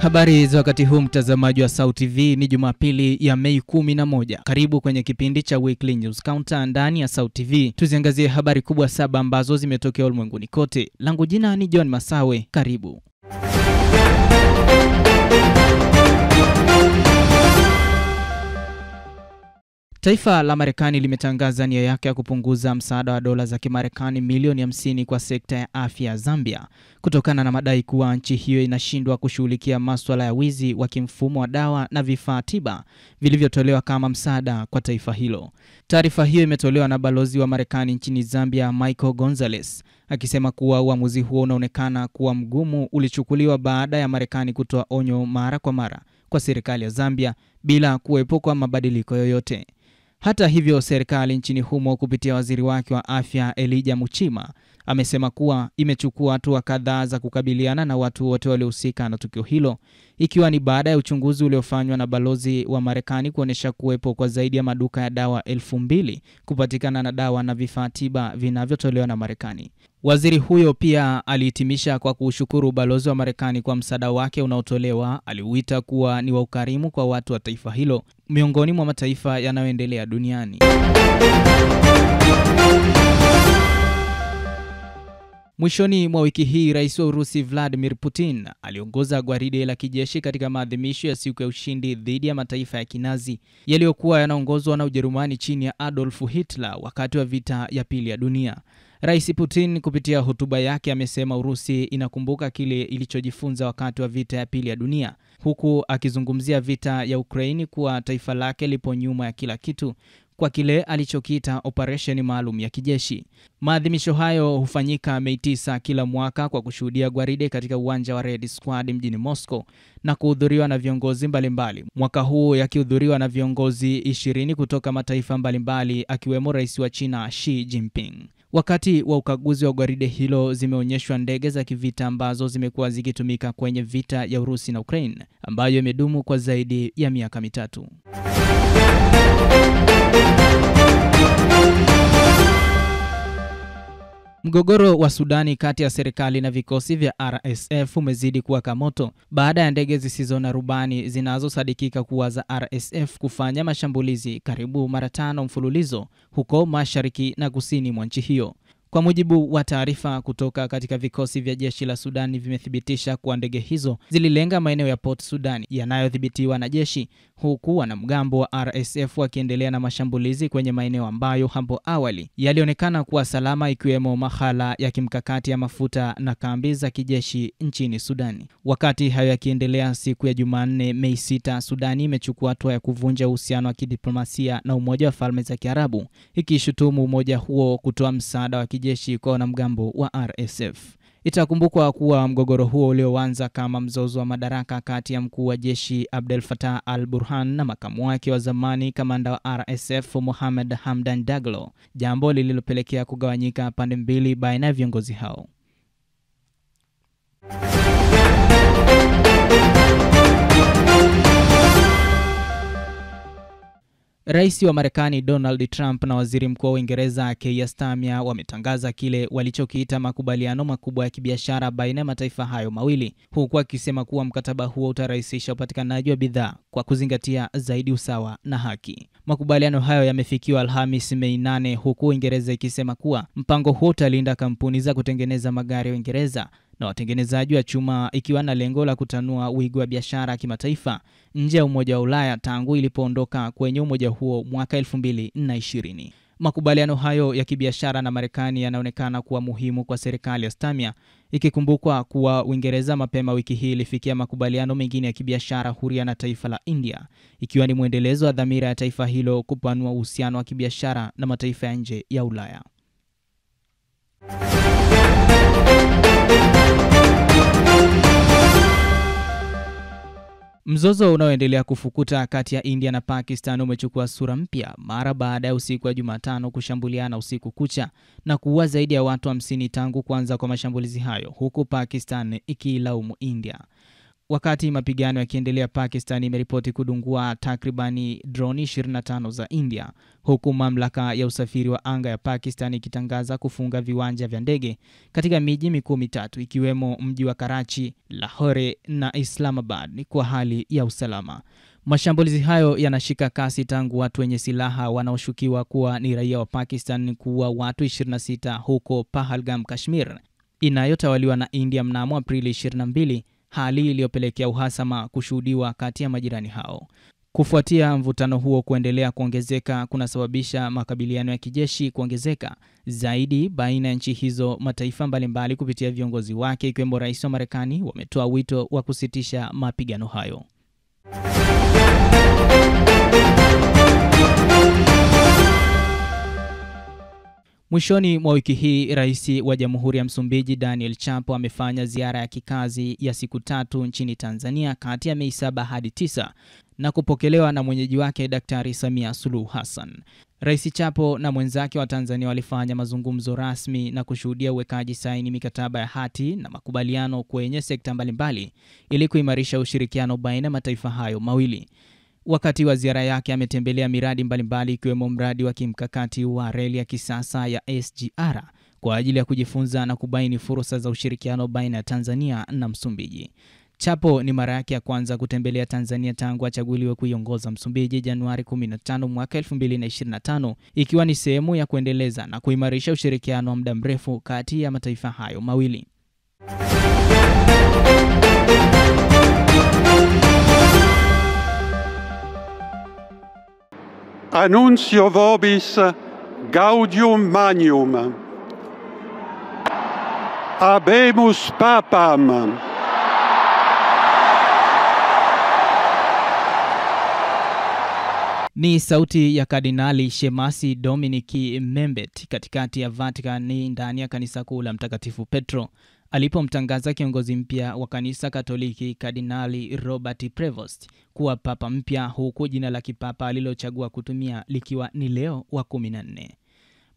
Habari za wakati huu mtazamaji wa SAUT TV, ni Jumapili ya Mei 11. Karibu kwenye kipindi cha Weekly News Counter ndani ya SAUT TV. Tuziangazie habari kubwa 7 ambazo zimetokea ulimwenguni kote. Langu jina ni John Masawe. Karibu. Taifa la Marekani limetangaza nia yake ya kupunguza msaada wa dola za Kimarekani milioni 50 kwa sekta ya afya ya Zambia kutokana na madai kuwa nchi hiyo inashindwa kushughulikia masuala ya wizi wa kimfumo wa dawa na vifaa tiba vilivyotolewa kama msaada kwa taifa hilo. Taarifa hiyo imetolewa na balozi wa Marekani nchini Zambia, Michael Gonzalez, akisema kuwa uamuzi huo unaonekana kuwa mgumu ulichukuliwa baada ya Marekani kutoa onyo mara kwa mara kwa serikali ya Zambia bila kuwepo kwa mabadiliko yoyote. Hata hivyo, serikali nchini humo kupitia waziri wake wa afya Elijah Muchima amesema kuwa imechukua hatua kadhaa za kukabiliana na watu wote waliohusika na tukio hilo, ikiwa ni baada ya uchunguzi uliofanywa na balozi wa Marekani kuonesha kuwepo kwa zaidi ya maduka ya dawa 2000 kupatikana na dawa na vifaa tiba vinavyotolewa na Marekani. Waziri huyo pia alihitimisha kwa kushukuru balozi wa Marekani kwa msaada wake unaotolewa. Aliuita kuwa ni wa ukarimu kwa watu wa taifa hilo miongoni mwa mataifa yanayoendelea duniani. Mwishoni mwa wiki hii, Rais wa Urusi Vladimir Putin aliongoza gwaride la kijeshi katika maadhimisho ya siku ya ushindi dhidi ya mataifa ya Kinazi yaliyokuwa yanaongozwa na Ujerumani chini ya Adolf Hitler wakati wa vita ya pili ya dunia. Rais Putin kupitia hotuba yake amesema Urusi inakumbuka kile ilichojifunza wakati wa vita ya pili ya dunia, huku akizungumzia vita ya Ukraini kuwa taifa lake lipo nyuma ya kila kitu kwa kile alichokiita operesheni maalum ya kijeshi. Maadhimisho hayo hufanyika Mei 9 kila mwaka kwa kushuhudia gwaride katika uwanja wa Red Square mjini Moscow na kuhudhuriwa na viongozi mbalimbali. Mwaka huu yakihudhuriwa na viongozi 20 kutoka mataifa mbalimbali akiwemo Rais wa China Xi Jinping. Wakati wa ukaguzi wa gwaride hilo zimeonyeshwa ndege za kivita ambazo zimekuwa zikitumika kwenye vita ya Urusi na Ukraine ambayo imedumu kwa zaidi ya miaka 3. Mgogoro wa Sudani kati ya serikali na vikosi vya RSF umezidi kuwaka moto baada ya ndege zisizo na rubani zinazosadikika kuwa za RSF kufanya mashambulizi karibu mara 5 mfululizo huko mashariki na kusini mwa nchi hiyo. Kwa mujibu wa taarifa kutoka katika vikosi vya jeshi la Sudani, vimethibitisha kuwa ndege hizo zililenga maeneo ya Port Sudan yanayodhibitiwa na jeshi, huku wanamgambo wa RSF wakiendelea na mashambulizi kwenye maeneo ambayo hapo awali yalionekana kuwa salama, ikiwemo mahala ya kimkakati ya mafuta na kambi za kijeshi nchini Sudani. Wakati hayo yakiendelea, siku ya Jumanne Mei 6, Sudani imechukua hatua ya kuvunja uhusiano wa kidiplomasia na Umoja wa Falme za Kiarabu, ikishutumu umoja huo kutoa msaada wa kijeshi kwa wanamgambo wa RSF. Itakumbukwa kuwa mgogoro huo ulioanza kama mzozo wa madaraka kati ya mkuu wa jeshi Abdel Fattah al-Burhan na makamu wake wa zamani kamanda wa RSF Mohamed Hamdan Daglo, jambo lililopelekea kugawanyika pande mbili baina ya viongozi hao. Rais wa Marekani Donald Trump na waziri mkuu wa Uingereza Keir Starmer wametangaza kile walichokiita makubaliano makubwa ya kibiashara baina ya mataifa hayo mawili, huku akisema kuwa mkataba huo utarahisisha upatikanaji wa bidhaa kwa kuzingatia zaidi usawa na haki. Makubaliano hayo yamefikiwa Alhamisi Mei 8, huku Uingereza ikisema kuwa mpango huo utalinda kampuni za kutengeneza magari ya Uingereza na watengenezaji wa chuma, ikiwa na lengo la kutanua wigo wa biashara kimataifa nje ya Umoja wa Ulaya tangu ilipoondoka kwenye umoja huo mwaka 2020. Makubaliano hayo ya kibiashara na Marekani yanaonekana kuwa muhimu kwa serikali ya Starmer, ikikumbukwa kuwa Uingereza mapema wiki hii ilifikia makubaliano mengine ya kibiashara huria na taifa la India, ikiwa ni mwendelezo wa dhamira ya taifa hilo kupanua uhusiano wa kibiashara na mataifa ya nje ya Ulaya. Mzozo unaoendelea kufukuta kati ya India na Pakistan umechukua sura mpya mara baada ya usiku wa Jumatano kushambuliana usiku kucha na kuua zaidi ya watu 50 tangu kuanza kwa mashambulizi hayo, huku Pakistan ikilaumu India. Wakati mapigano yakiendelea, Pakistan imeripoti kudungua takribani droni 25 za India, huku mamlaka ya usafiri wa anga ya Pakistan ikitangaza kufunga viwanja vya ndege katika miji mikuu mitatu ikiwemo mji wa Karachi, Lahore na Islamabad kwa hali ya usalama. Mashambulizi hayo yanashika kasi tangu watu wenye silaha wanaoshukiwa kuwa ni raia wa Pakistan kuua watu 26 huko Pahalgam, Kashmir, inayotawaliwa na India mnamo Aprili 22, hali iliyopelekea uhasama kushuhudiwa kati ya majirani hao. Kufuatia mvutano huo kuendelea kuongezeka kunasababisha makabiliano ya kijeshi kuongezeka zaidi baina ya nchi hizo. Mataifa mbalimbali kupitia viongozi wake ikiwemo Rais wa Marekani wametoa wito wa kusitisha mapigano hayo. Mwishoni mwa wiki hii, Rais wa Jamhuri ya Msumbiji Daniel Chapo amefanya ziara ya kikazi ya siku 3 nchini Tanzania kati ya Mei 7 hadi 9 na kupokelewa na mwenyeji wake Daktari Samia Suluhu Hassan. Rais Chapo na mwenzake wa Tanzania walifanya mazungumzo rasmi na kushuhudia uwekaji saini mikataba ya hati na makubaliano kwenye sekta mbalimbali ili kuimarisha ushirikiano baina ya mataifa hayo mawili. Wakati wa ziara yake ametembelea miradi mbalimbali ikiwemo mradi wa kimkakati wa reli ya kisasa ya SGR kwa ajili ya kujifunza na kubaini fursa za ushirikiano baina ya Tanzania na Msumbiji. Chapo ni mara yake ya kwanza kutembelea Tanzania tangu achaguliwe kuiongoza Msumbiji Januari 15 mwaka 2025, ikiwa ni sehemu ya kuendeleza na kuimarisha ushirikiano wa muda mrefu kati ya mataifa hayo mawili. Annuncio vobis gaudium magnum. Habemus papam. Ni sauti ya Kardinali Shemasi Dominiki Membet katikati ya Vatican ndani ya kanisa kuu la Mtakatifu Petro alipomtangaza kiongozi mpya wa kanisa Katoliki Kardinali Robert Prevost kuwa papa mpya, huku jina la kipapa alilochagua kutumia likiwa ni Leo wa 14.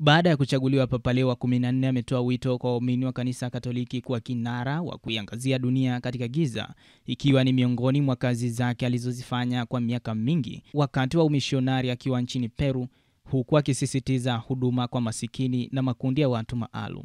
Baada ya kuchaguliwa, Papa Leo wa 14 ametoa wito kwa waumini wa kanisa Katoliki kuwa kinara wa kuiangazia dunia katika giza, ikiwa ni miongoni mwa kazi zake alizozifanya kwa miaka mingi wakati wa umishonari akiwa nchini Peru, huku akisisitiza huduma kwa masikini na makundi ya watu maalum.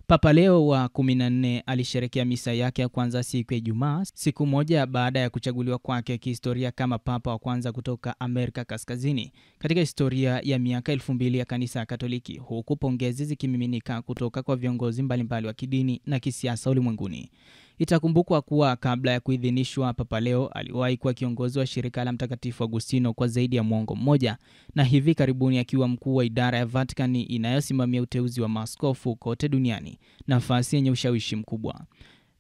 Papa Leo wa 14 alisherehekea misa yake ya kwanza siku ya Ijumaa, siku moja baada ya kuchaguliwa kwake kihistoria kama papa wa kwanza kutoka Amerika Kaskazini katika historia ya miaka 2000 ya kanisa Katoliki, huku pongezi zikimiminika kutoka kwa viongozi mbalimbali wa kidini na kisiasa ulimwenguni. Itakumbukwa kuwa kabla ya kuidhinishwa, Papa Leo aliwahi kuwa kiongozi wa shirika la Mtakatifu Agustino kwa zaidi ya mwongo mmoja, na hivi karibuni akiwa mkuu wa idara ya Vatican inayosimamia uteuzi wa maaskofu kote duniani, nafasi yenye ushawishi mkubwa.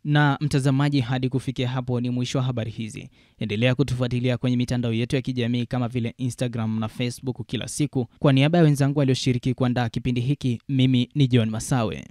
Na mtazamaji, hadi kufikia hapo ni mwisho wa habari hizi. Endelea kutufuatilia kwenye mitandao yetu ya kijamii kama vile Instagram na Facebook kila siku. Kwa niaba ya wenzangu walioshiriki kuandaa kipindi hiki, mimi ni John Masawe.